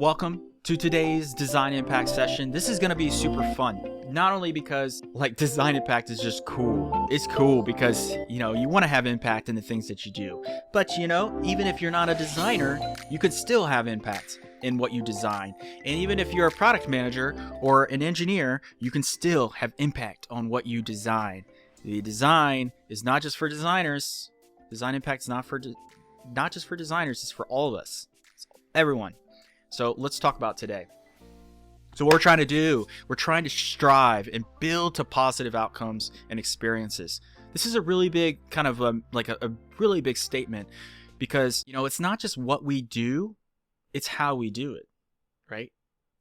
Welcome to today's Design Impact session. This is going to be super fun. Not only because Design Impact is just cool. It's cool because, you want to have impact in the things that you do. But, even if you're not a designer, you could still have impact in what you design. And even if you're a product manager or an engineer, you can still have impact on what you design. The design is not just for designers. Design Impact is not just for designers, it's for all of us. It's everyone. So let's talk about today. So what we're trying to do, we're trying to strive and build to positive outcomes and experiences. This is a really big kind of a really big statement because, it's not just what we do, it's how we do it, right?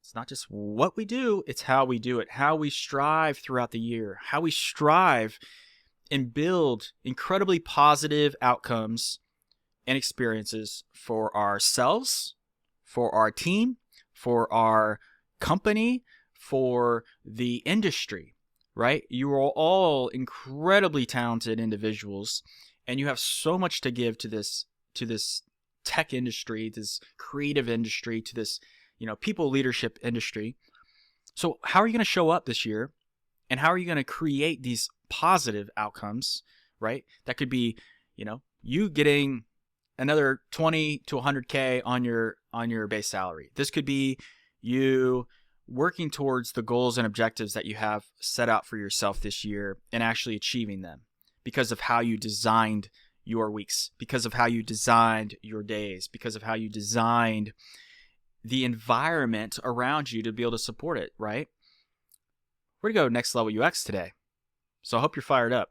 It's not just what we do, it's how we do it, how we strive throughout the year, how we strive and build incredibly positive outcomes and experiences for ourselves, for our team, for our company, for the industry, right? You are all incredibly talented individuals, and you have so much to give to this tech industry, this creative industry, to this, people leadership industry. So how are you going to show up this year, and how are you going to create these positive outcomes, right? That could be, you getting another 20 to 100K on your base salary. This could be you working towards the goals and objectives that you have set out for yourself this year and actually achieving them because of how you designed your weeks, because of how you designed your days, because of how you designed the environment around you to be able to support it, right? We're going to go next level UX today. So I hope you're fired up.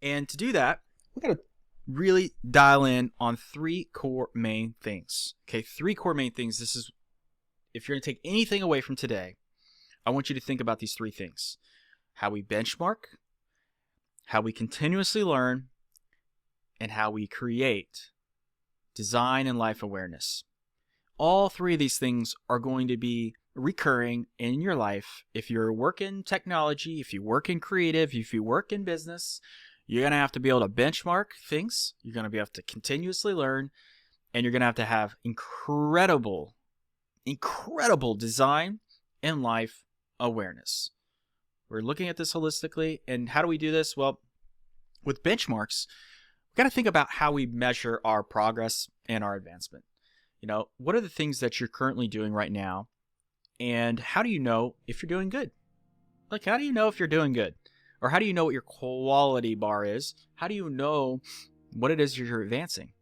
And to do that, we got to really dial in on three core main things. Okay, three core main things. This is, if you're going to take anything away from today, I want you to think about these three things: how we benchmark, how we continuously learn, and how we create design and life awareness. All three of these things are going to be recurring in your life. If you're working technology, if you work in creative, if you work in business, you're going to have to be able to benchmark things. You're going to be able to continuously learn, and you're going to have incredible design and life awareness. We're looking at this holistically. And how do we do this? Well, with benchmarks, we've got to think about how we measure our progress and our advancement. What are the things that you're currently doing right now? And how do you know if you're doing good? How do you know if you're doing good? Or how do you know what your quality bar is? How do you know what it is you're advancing?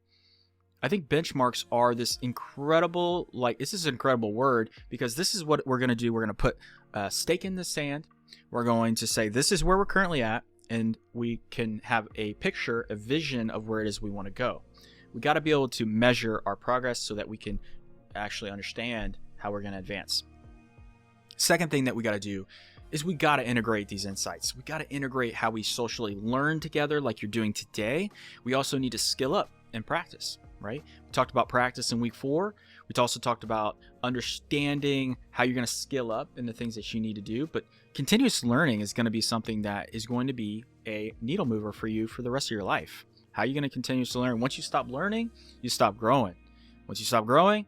I think benchmarks are this incredible, this is an incredible word, because this is what we're going to do. We're going to put a stake in the sand. We're going to say, this is where we're currently at, and we can have a picture, a vision of where it is we want to go. We got to be able to measure our progress so that we can actually understand how we're going to advance. Second thing that we got to do is we got to integrate these insights. We got to integrate how we socially learn together like you're doing today. We also need to skill up and practice, right? We talked about practice in week 4. We also talked about understanding how you're going to skill up in the things that you need to do. But continuous learning is going to be something that is going to be a needle mover for you for the rest of your life. How are you going to continue to learn? Once you stop learning, you stop growing. Once you stop growing,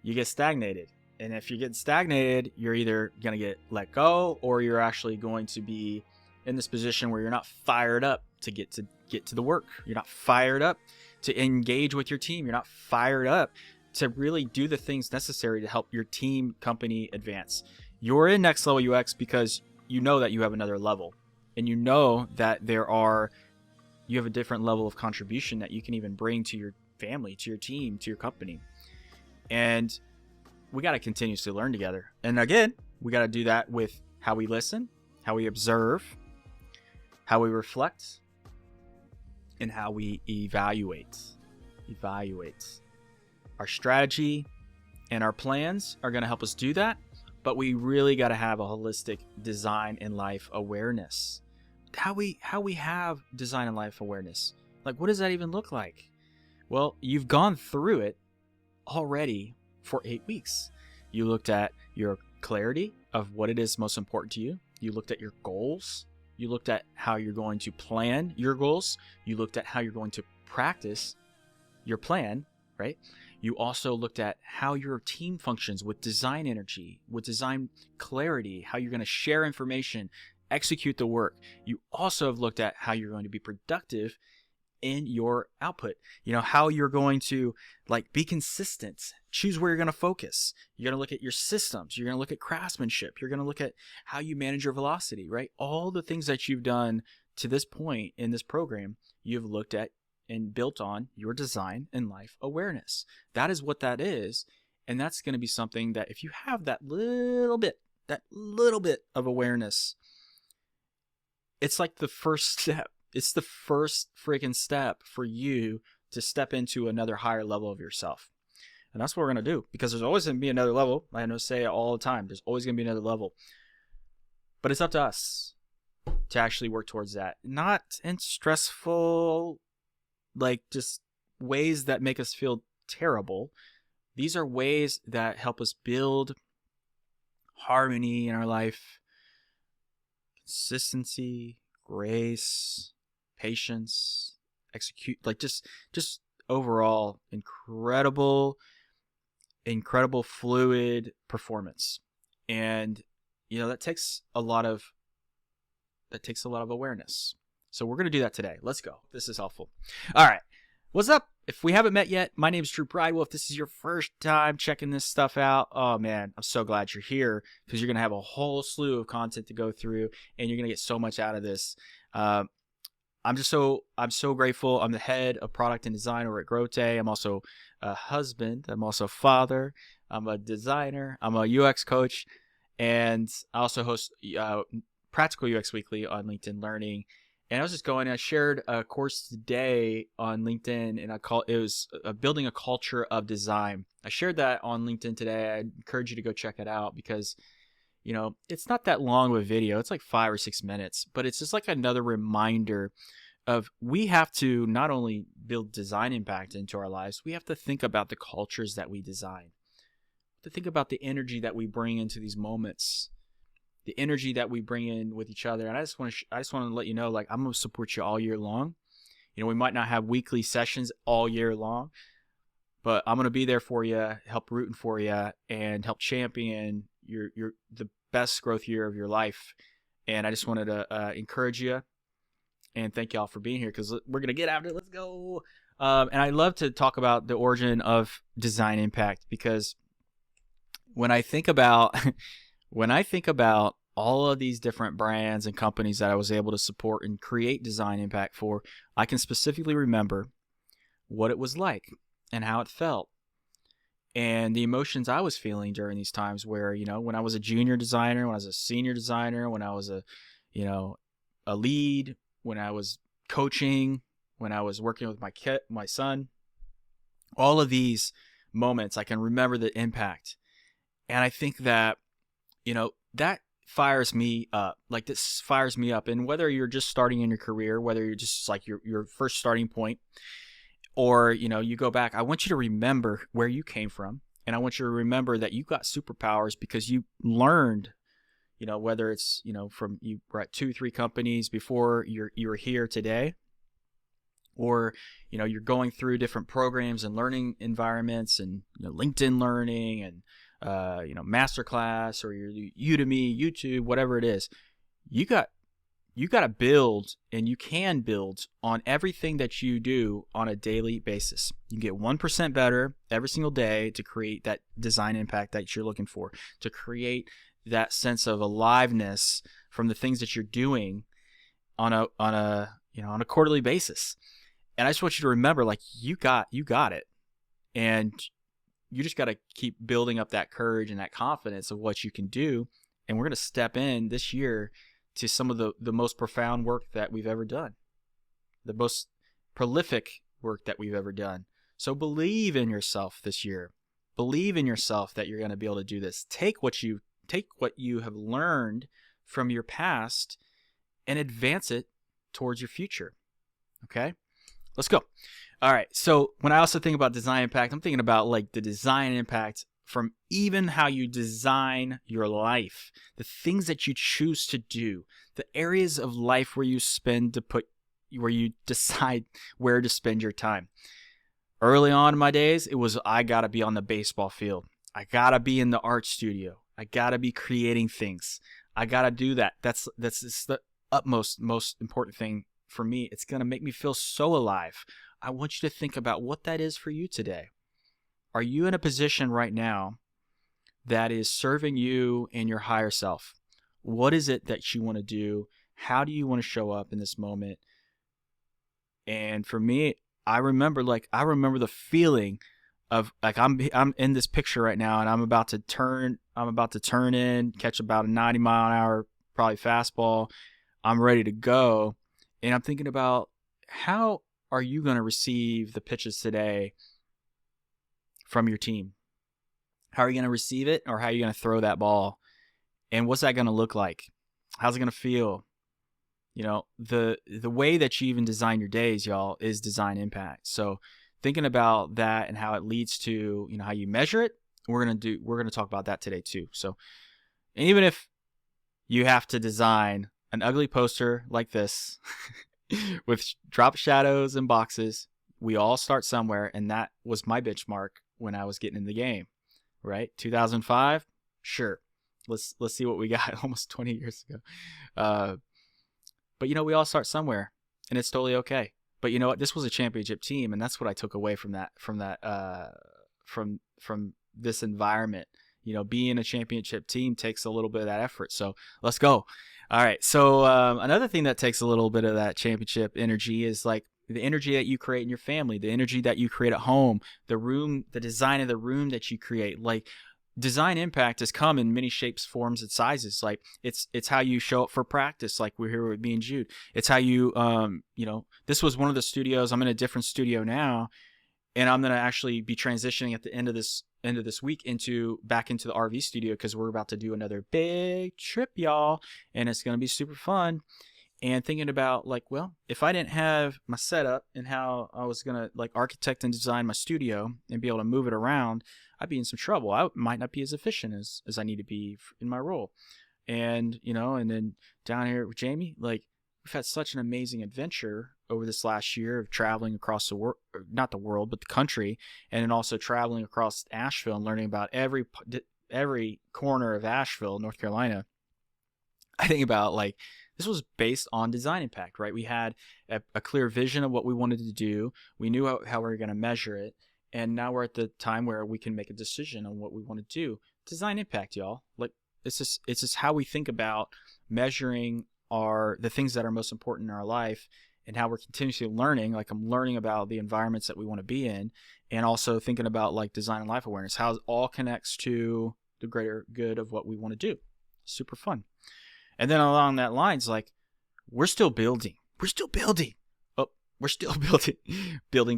you get stagnated. And if you're getting stagnated, you're either going to get let go, or you're actually going to be in this position where you're not fired up to get to the work. You're not fired up to engage with your team. You're not fired up to really do the things necessary to help your team, company advance. You're in next level UX because you know that you have another level, and you know that you have a different level of contribution that you can even bring to your family, to your team, to your company. And we got to continuously learn together. And again, we got to do that with how we listen, how we observe, how we reflect, and how we evaluate. Our strategy and our plans are going to help us do that, but we really got to have a holistic design and life awareness. How we have design and life awareness. What does that even look like? Well, you've gone through it already for 8 weeks. You looked at your clarity of what it is most important to you. You looked at your goals. You looked at how you're going to plan your goals. You looked at how you're going to practice your plan. right? You also looked at how your team functions with design energy, with design clarity, how you're going to share information, execute the work. You also have looked at how you're going to be productive in your output. How you're going to be consistent, choose where you're going to focus. You're going to look at your systems. You're going to look at craftsmanship. You're going to look at how you manage your velocity, right? All the things that you've done to this point in this program, you've looked at and built on your design and life awareness. That is what that is. And that's going to be something that if you have that little bit of awareness, it's like the first step. It's the first freaking step for you to step into another higher level of yourself. And that's what we're going to do, because there's always going to be another level. I know, say it all the time. There's always going to be another level. But it's up to us to actually work towards that. Not in stressful, just ways that make us feel terrible. These are ways that help us build harmony in our life, consistency, grace, patience, execute, just overall incredible fluid performance. And that takes a lot of awareness. So we're going to do that today. Let's go. This is helpful. All right. What's up? If we haven't met yet, my name is Drew Bridewell. If this is your first time checking this stuff out, oh man, I'm so glad you're here, because you're going to have a whole slew of content to go through, and you're going to get so much out of this. I'm so grateful. I'm the head of product and design over at Grote. I'm also a husband. I'm also a father. I'm a designer. I'm a UX coach, and I also host Practical UX Weekly on LinkedIn Learning. And I shared a course today on LinkedIn, and it was building a culture of design. I shared that on LinkedIn today. I encourage you to go check it out, because it's not that long of a video. It's like 5 or 6 minutes, but it's just like another reminder of, we have to not only build design impact into our lives, we have to think about the cultures that we design, to think about the energy that we bring into these moments, the energy that we bring in with each other. And I just want to let you know, I'm going to support you all year long. We might not have weekly sessions all year long, but I'm going to be there for you, help rooting for you, and help champion the best growth year of your life. And I just wanted to encourage you and thank y'all for being here, because we're going to get after it. Let's go. And I love to talk about the origin of design impact, because when I think about all of these different brands and companies that I was able to support and create design impact for, I can specifically remember what it was like and how it felt, and the emotions I was feeling during these times where, when I was a junior designer, when I was a senior designer, when I was a lead, when I was coaching, when I was working with my son, all of these moments, I can remember the impact. And I think that, that fires me up. This fires me up. And whether you're just starting in your career, whether you're just your first starting point, or, you go back, I want you to remember where you came from. And I want you to remember that you got superpowers because you learned, whether it's, from you were at 2-3 companies before you were here today, or, you're going through different programs and learning environments, and LinkedIn Learning, and Masterclass, or your Udemy, YouTube, whatever it is. You got to build, and you can build on everything that you do on a daily basis. You get 1% better every single day to create that design impact that you're looking for, to create that sense of aliveness from the things that you're doing on a quarterly basis. And I just want you to remember, you got it, and you just got to keep building up that courage and that confidence of what you can do. And we're going to step in this year to some of the most profound work that we've ever done, the most prolific work that we've ever done. So believe in yourself this year. Believe in yourself that you're going to be able to do this. Take what you have learned from your past and advance it towards your future. Okay? Let's go. All right. So when I also think about design impact, I'm thinking about the design impact from even how you design your life, the things that you choose to do, the areas of life where you decide where to spend your time. Early on in my days, it was I gotta be on the baseball field. I gotta be in the art studio. I gotta be creating things. I gotta do that. That's just the utmost most important thing for me. It's gonna make me feel so alive. I want you to think about what that is for you today. Are you in a position right now that is serving you and your higher self? What is it that you want to do? How do you want to show up in this moment? And for me, I remember the feeling of like I'm in this picture right now, and I'm about to turn in, catch about a 90-mile-an-hour probably fastball. I'm ready to go, and I'm thinking about how are you going to receive the pitches today from your team? How are you going to receive it, or how are you going to throw that ball? And what's that going to look like? How's it going to feel? The way that you even design your days, y'all, is design impact. So thinking about that and how it leads to, how you measure it, we're going to talk about that today too. So, and even if you have to design an ugly poster like this with drop shadows and boxes, we all start somewhere, and that was my benchmark when I was getting in the game, right? 2005, sure. Let's see what we got almost 20 years ago. But we all start somewhere, and it's totally okay. But you know what? This was a championship team, and that's what I took away from this environment. Being a championship team takes a little bit of that effort. So let's go. All right. So another thing that takes a little bit of that championship energy is like the energy that you create in your family, the energy that you create at home, the design of the room that you create. Like, design impact has come in many shapes, forms, and sizes. Like it's how you show up for practice. Like we're here with me and Jude. It's how you, this was one of the studios. I'm in a different studio now, and I'm going to actually be transitioning at the end of this week back into the RV studio, because we're about to do another big trip, y'all. And it's going to be super fun. And thinking about like, well, if I didn't have my setup and how I was going to like architect and design my studio and be able to move it around, I'd be in some trouble. I might not be as efficient as I need to be in my role. And, and then down here with Jamie, like we've had such an amazing adventure over this last year of traveling across the world, not the world, but the country. And then also traveling across Asheville and learning about every corner of Asheville, North Carolina. I think about like, this was based on design impact, right? We had a clear vision of what we wanted to do. We knew how we were going to measure it. And now we're at the time where we can make a decision on what we want to do. Design impact, y'all. Like it's just how we think about measuring the things that are most important in our life, and how we're continuously learning. Like I'm learning about the environments that we want to be in, and also thinking about like design and life awareness, how it all connects to the greater good of what we want to do. Super fun. And then along that lines, like we're still building. We're still building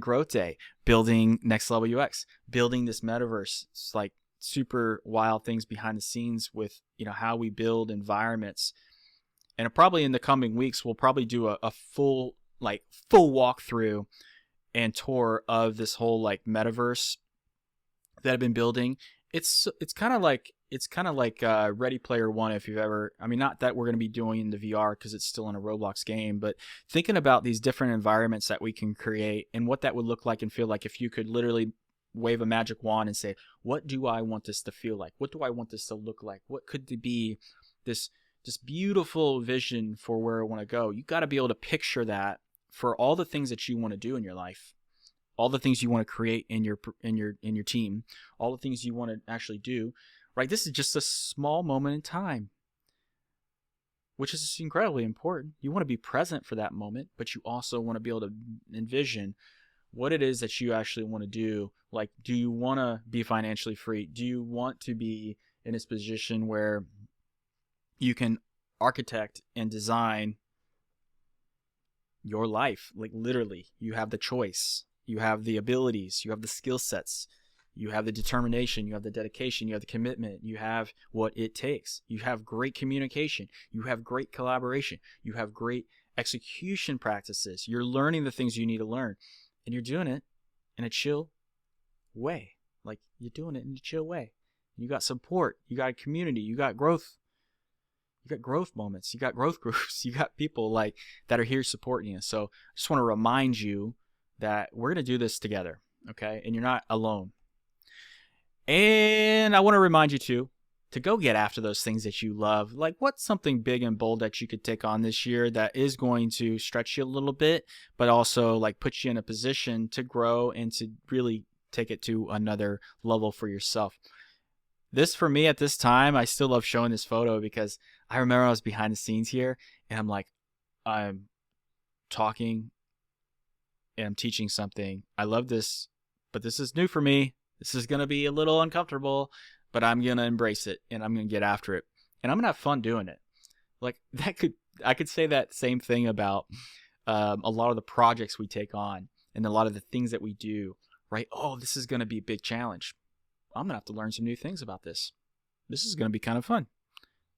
Growth Day, building Next Level UX, building this metaverse. It's like super wild things behind the scenes with, how we build environments. And probably in the coming weeks, we'll probably do a full walkthrough and tour of this whole like metaverse that I've been building. It's kind of like Ready Player One, if you've ever, not that we're going to be doing in the VR because it's still in a Roblox game, but thinking about these different environments that we can create and what that would look like and feel like if you could literally wave a magic wand and say, what do I want this to feel like? What do I want this to look like? What could be this beautiful vision for where I want to go? You got to be able to picture that for all the things that you want to do in your life, all the things you want to create in your team, all the things you want to actually do. Right, this is just a small moment in time, which is incredibly important. You want to be present for that moment, but you also want to be able to envision what it is that you actually want to do. Like, do you want to be financially free? Do you want to be in this position where you can architect and design your life? Like, literally, you have the choice. You have the abilities. You have the skill sets. You have the determination, you have the dedication, you have the commitment, you have what it takes. You have great communication, you have great collaboration, you have great execution practices. You're learning the things you need to learn, and you're doing it in a chill way. Like, you're doing it in a chill way. You got support, you got a community, you got growth. You got growth moments, you got growth groups, you got people like that are here supporting you. So I just want to remind you that we're going to do this together. Okay. And you're not alone. And I want to remind you too, to go get after those things that you love. Like, what's something big and bold that you could take on this year that is going to stretch you a little bit, but also like put you in a position to grow and to really take it to another level for yourself. This, for me at this time, I still love showing this photo because I remember I was behind the scenes here and I'm like, I'm talking and I'm teaching something. I love this, but this is new for me. This is going to be a little uncomfortable, but I'm going to embrace it and I'm going to get after it. And I'm going to have fun doing it. Like I could say that same thing about a lot of the projects we take on and a lot of the things that we do, right? Oh, this is going to be a big challenge. I'm going to have to learn some new things about this. This is going to be kind of fun.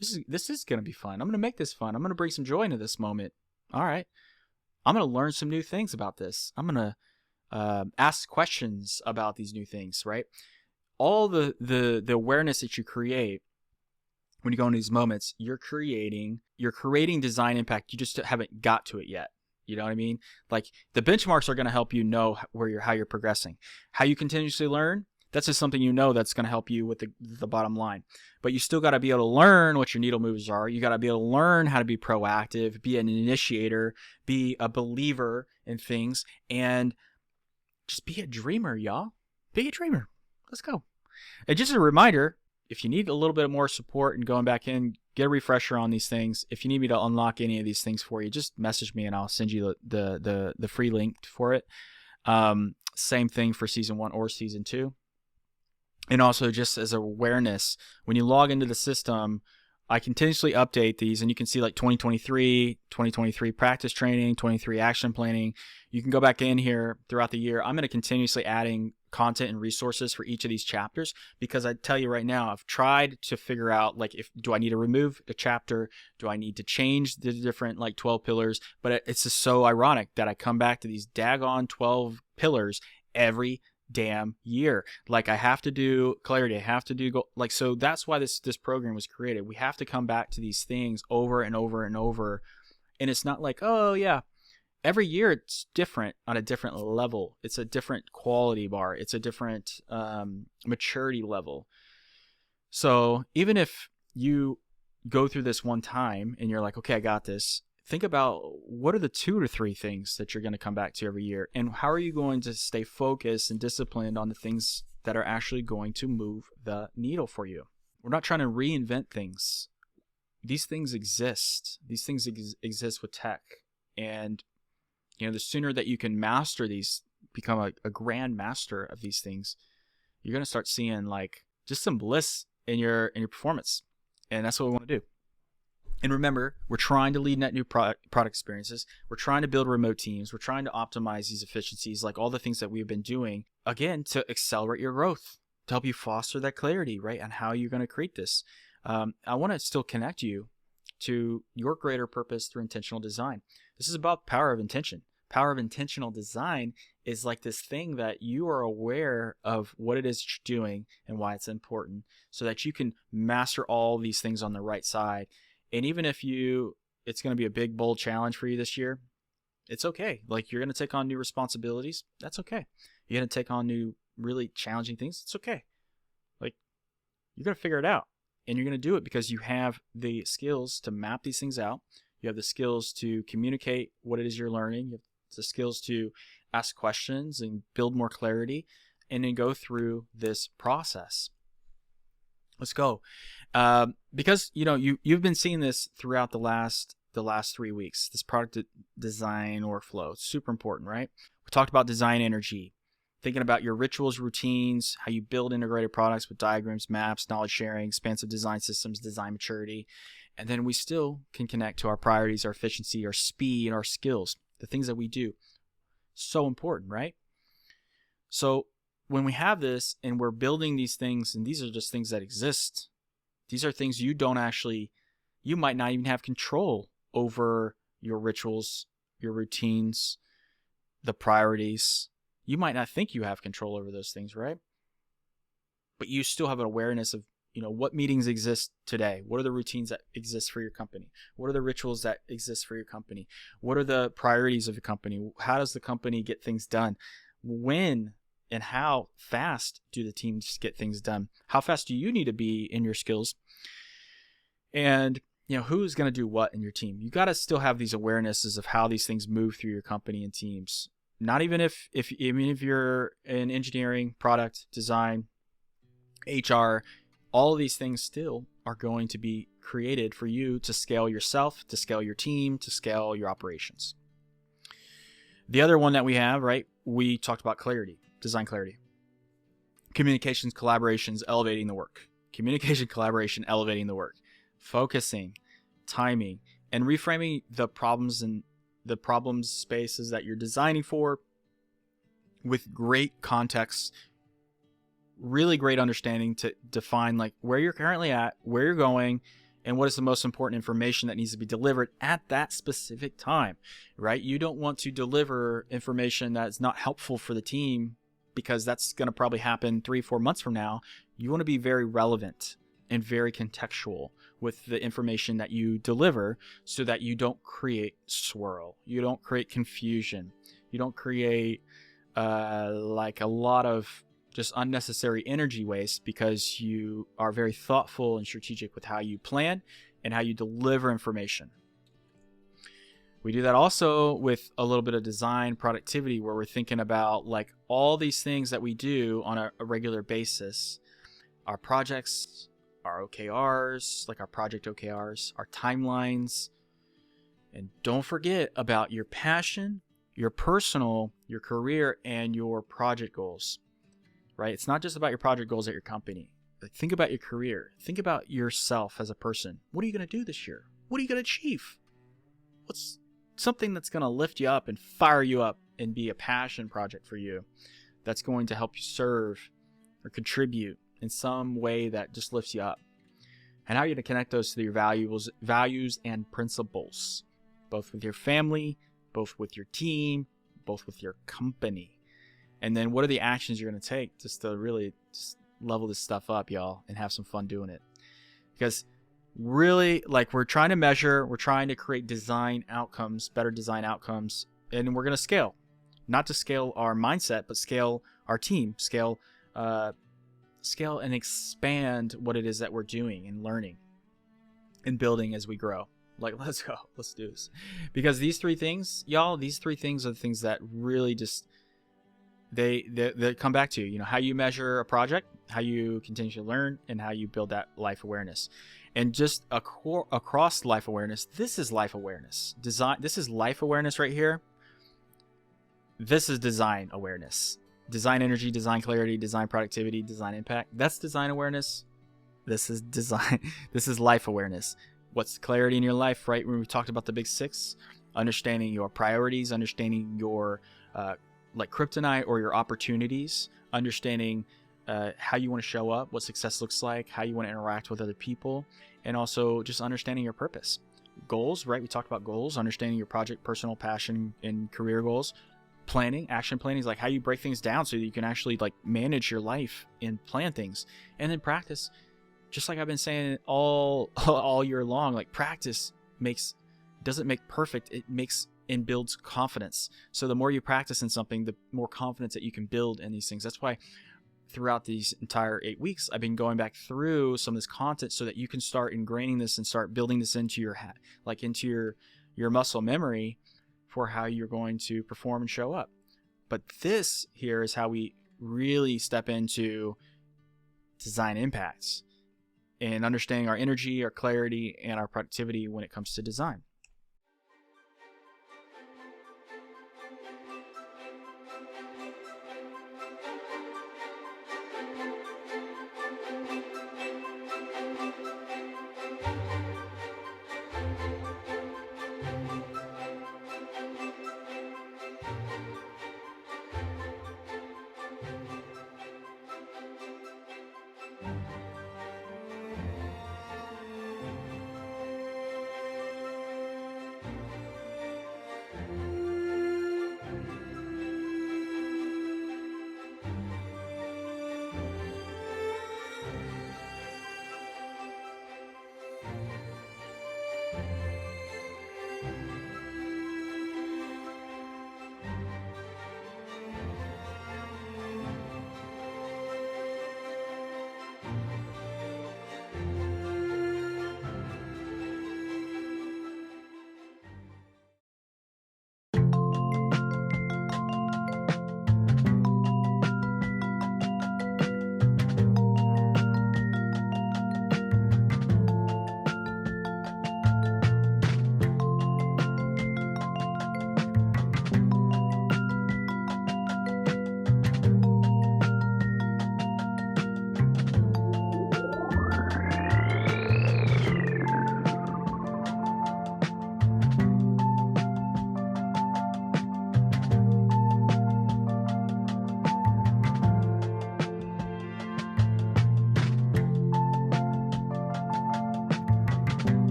This is going to be fun. I'm going to make this fun. I'm going to bring some joy into this moment. All right. I'm going to learn some new things about this. I'm going to ask questions about these new things, right? All the awareness that you create when you go into these moments, you're creating design impact. You just haven't got to it yet. You know what I mean? Like, the benchmarks are going to help you know how you're progressing. How you continuously learn, that's just something you know that's going to help you with the bottom line. But you still got to be able to learn what your needle movers are. You got to be able to learn how to be proactive, be an initiator, be a believer in things, and just be a dreamer, y'all. Be a dreamer. Let's go. And just a reminder, if you need a little bit more support and going back in, get a refresher on these things. If you need me to unlock any of these things for you, just message me and I'll send you the free link for it. Same thing for season 1 or season 2. And also, just as awareness, when you log into the system, I continuously update these, and you can see like 2023 practice training, 23 action planning. You can go back in here throughout the year. I'm going to continuously adding content and resources for each of these chapters, because I tell you right now, I've tried to figure out, like, do I need to remove a chapter? Do I need to change the different like 12 pillars? But it's just so ironic that I come back to these daggone 12 pillars every damn year. Like, I have to do clarity, I have to do so that's why this program was created. We have to come back to these things over and over and over. And it's not like, oh yeah, every year it's different on a different level. It's a different quality bar. It's a different maturity level. So even if you go through this one time and you're like, okay, I got this, think about what are the 2 to 3 things that you're going to come back to every year, and how are you going to stay focused and disciplined on the things that are actually going to move the needle for you. We're not trying to reinvent things. These things exist. These things exist with tech. And, the sooner that you can master these, become a grand master of these things, you're going to start seeing like just some bliss in your performance. And that's what we want to do. And remember, we're trying to lead net new product experiences. We're trying to build remote teams. We're trying to optimize these efficiencies, like all the things that we've been doing, again, to accelerate your growth, to help you foster that clarity, right, on how you're going to create this. I want to still connect you to your greater purpose through intentional design. This is about power of intention. Power of intentional design is like this thing that you are aware of what it is you're doing and why it's important, so that you can master all these things on the right side. And even if it's going to be a big, bold challenge for you this year, it's okay. Like, you're going to take on new responsibilities. That's okay. You're going to take on new, really challenging things. It's okay. Like, you're going to figure it out. And you're going to do it because you have the skills to map these things out. You have the skills to communicate what it is you're learning. You have the skills to ask questions and build more clarity, and then go through this process. Let's go. Because you've been seeing this throughout the last 3 weeks. This product design workflow, it's super important, right? We talked about design energy, thinking about your rituals, routines, how you build integrated products with diagrams, maps, knowledge sharing, expansive design systems, design maturity, and then we still can connect to our priorities, our efficiency, our speed, our skills, the things that we do. So important, right? So when we have this and we're building these things, and these are just things that exist, these are things you might not even have control over. Your rituals, your routines, the priorities. You might not think you have control over those things, right? But you still have an awareness of, what meetings exist today. What are the routines that exist for your company? What are the rituals that exist for your company? What are the priorities of the company? How does the company get things done? When and how fast do the teams get things done? How fast do you need to be in your skills? And who's going to do what in your team? You got to still have these awarenesses of how these things move through your company and teams. Not even if you're in engineering, product, design, HR, all of these things still are going to be created for you to scale yourself, to scale your team, to scale your operations. The other one that we have, right? We talked about clarity, design clarity. Communications, collaborations, elevating the work. Communication, collaboration, elevating the work. Focusing, timing, and reframing the problems and the problem spaces that you're designing for with great context, really great understanding to define like where you're currently at, where you're going, and what is the most important information that needs to be delivered at that specific time, right? You don't want to deliver information that's not helpful for the team because that's going to probably happen 3-4 months from now. You want to be very relevant and very contextual with the information that you deliver so that you don't create swirl. You don't create confusion. You don't create like a lot of just unnecessary energy waste because you are very thoughtful and strategic with how you plan and how you deliver information. We do that also with a little bit of design productivity where we're thinking about like all these things that we do on a regular basis, our projects, our OKRs, like our project OKRs, our timelines. And don't forget about your passion, your personal, your career, and your project goals, right? It's not just about your project goals at your company. Like, think about your career. Think about yourself as a person. What are you going to do this year? What are you going to achieve? What's something that's going to lift you up and fire you up and be a passion project for you that's going to help you serve or contribute in some way that just lifts you up? And how are you going to connect those to your values and principles, both with your family, both with your team, both with your company? And then what are the actions you're going to take just to really just level this stuff up, y'all, and have some fun doing it? Because really, like, we're trying to measure, we're trying to create design outcomes, better design outcomes, and we're going to scale. Not to scale our mindset, but scale our team, scale and expand what it is that we're doing and learning and building as we grow. Like, let's go. Let's do this. Because these three things, y'all, these three things are the things that really just, they come back to, how you measure a project, how you continue to learn, and how you build that life awareness. And just across life awareness, this is life awareness. This is life awareness right here. This is design awareness. Design energy, design clarity, design productivity, design impact. That's design awareness. This is design. This is life awareness. What's clarity in your life, right? When we talked about the big 6, understanding your priorities, understanding your like kryptonite or your opportunities, understanding how you want to show up, what success looks like, how you want to interact with other people, and also just understanding your purpose. Goals, right? We talked about goals, understanding your project, personal, passion, and career goals. Planning, action planning is like how you break things down so that you can actually like manage your life and plan things. And then practice, just like I've been saying all year long, like practice doesn't make perfect, it makes and builds confidence. So the more you practice in something, the more confidence that you can build in these things. That's why throughout these entire 8 weeks, I've been going back through some of this content so that you can start ingraining this and start building this into your muscle memory for how you're going to perform and show up. But this here is how we really step into design impacts and understanding our energy, our clarity, and our productivity when it comes to design.